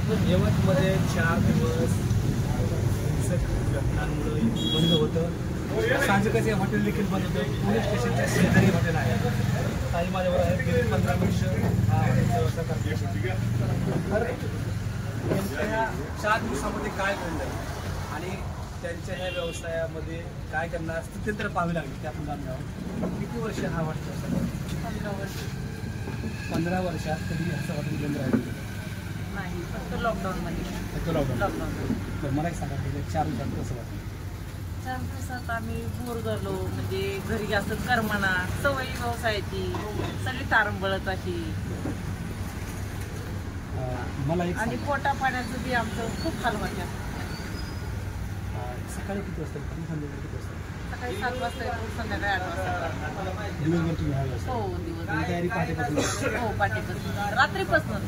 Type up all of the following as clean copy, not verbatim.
यवतमध्ये 4 दिवस हिंसक घटनांमुळे बंद होतं. साहजिकच हे हॉटेल देखील बंद होतं. पोलीस स्टेशनच्या शेजारी हॉटेल आहे. काही माझ्यावर आहेत गेली 15 वर्ष हा हॉटेलचा व्यवसाय करतो. तर ह्या 4 दिवसामध्ये काय घडलं आणि त्यांच्या ह्या व्यवसायामध्ये काय त्यांना स्थित्यंतर पाहावी लागली ते आपण जाणून घ्यावं. किती वर्ष हा हॉटेल? 15 वर्ष. 15 वर्षात कधी असं हॉटेल बंद राहिलं नाही, फक्त लॉकडाऊनमध्ये. फक्त लॉकडाऊन. तर मला एक सांगा की 4 दिवसात कसं वाटतं? 4 दिवसात आम्ही बोर झालो, म्हणजे घरी असं करमना, सवयी व्यवसायाची सगळी तारंबळत अशी मला एक आणि पोटा पाण्याचं बी आमचं खूप हाल होत्या. सकाळी किती वाजता संध्याकाळी किती वाजता? सकाळी 7 वाजता येतो, संध्याकाळी 8 वाजता. दिवसभर तुम्ही हवे असता? हो, दिवस तयारी पहाटेपासून? हो, पाठीपासून, रात्रीपासूनच.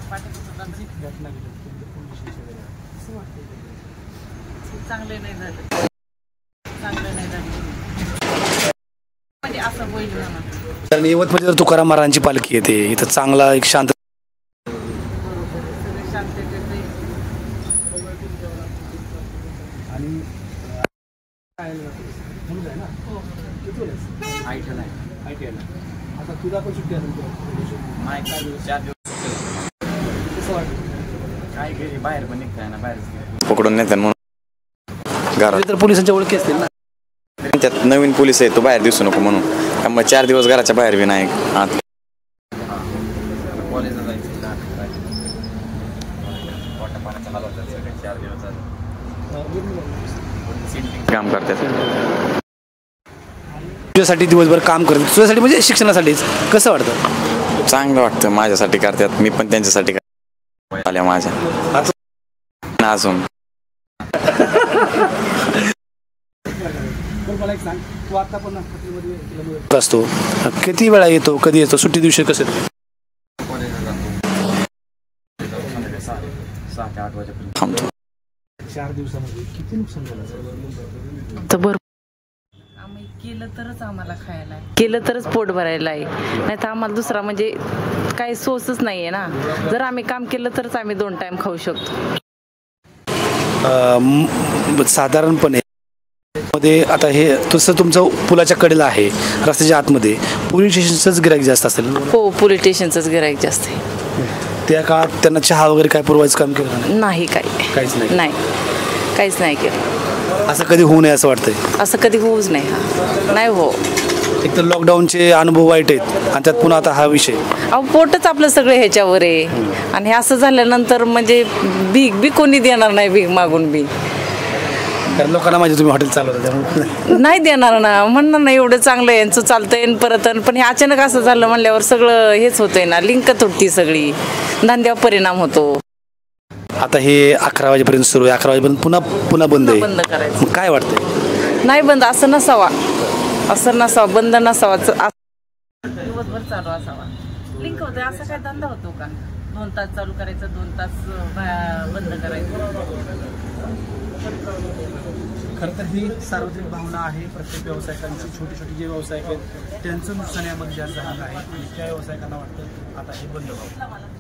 पाठीपासून रात्री. घटना गेली असं वाटतं चांगले नाही झाले, चांगलं नाही झालं म्हणजे असं होईल म्हणून. कारण यवतमध्ये जर तुकाराम महाराजांची पालखी येते इथं चांगला एक शांत आणि आता तुला पण सुट्टी असेल कसं वाटतं? काय घरी बाहेर पण निघताय ना, बाहेर पकडून नेतात म्हणून घरात. तर पोलिसांच्या ओळखी असतील ना? त्यात नवीन पोलीस आहे, तो बाहेर दिसू नको म्हणून. त्यामुळे 4 दिवस घराच्या बाहेर बी नाही. कॉलेजला जायचं, काम करतात. तुझ्यासाठी दिवसभर काम करतात, तुझ्यासाठी म्हणजे शिक्षणासाठीच. कसं वाटतं? चांगलं वाटतं, माझ्यासाठी करतात, मी पण त्यांच्यासाठी आल्या माझ्या अजून. मला एक सांग, तू आता पण असतो, किती वेळा येतो, कधी येतो, सुट्टी दिवशी कसं येतो? 6 ते 8 वाजेपर्यंत थांबतो. 4 दिवसामध्ये किती नुकसान झालं? तर बरं, आम्ही केलं तरच आम्हाला खायला आहे, केलं तरच पोट भरायला आहे, नाही तर आम्हाला दुसरा म्हणजे काही सोर्सच नाही आहे ना. जर आम्ही काम केलं तरच आम्ही 2 टाइम खाऊ शकतो. साधारणपणे मध्ये आता हे तसं तुमचं पुलाच्या कडेला आहे, रस्त्याच्या आतमध्ये पोलीस स्टेशनचंच गिराईक जास्त असेल? हो, पोलीस स्टेशनचंच गिराईक जास्त आहे. त्या काळात त्यांना चहा वगैरे काय पुरवायचं काम केलं नाही? काहीच नाही, काहीच नाही केलं. असं कधी होऊ नये असं वाटतंय? असं कधी होऊच नाही. नाही हो, एक तर लॉकडाऊनचे अनुभव वाईट आहेत आणि त्यात पुन्हा आता हा विषय. अहो, पोटच आपलं सगळं ह्याच्यावर आहे आणि हे असं झाल्यानंतर म्हणजे भीक बी कोणी देणार नाही, भीक मागून बी. कारण लोकांना माझे तुम्ही हॉटेल चालवता त्यामुळे नाही देणार ना, म्हणणार नाही एवढं चांगलं यांचं चालतंय परत. पण हे अचानक असं झालं म्हणल्यावर सगळं हेच होतंय ना, लिंक तुटती सगळी, धंद्यावर परिणाम होतो. आता हे 11 वाजेपर्यंत सुरू आहे, 11 वाजेपर्यंत पुन्हा बंद आहे. बंद करायचं. काय वाटतंय? नाही बंद, असं नसावा, बंद नसावा, दिवसभर चालू असावा. लिंक होते, असा काय धंदा होतो का? 2 तास चालू करायचं, 2 तास बंद करायचं. खरं तर ही सार्वत्रिक भावना आहे प्रत्येक व्यावसायिकांची. छोटे जे व्यावसायिक आहेत त्यांचं नुकसान यामध्ये जास्त झालं आहे. त्या व्यावसायिकांना वाटतं आता हे बंद व्हावं.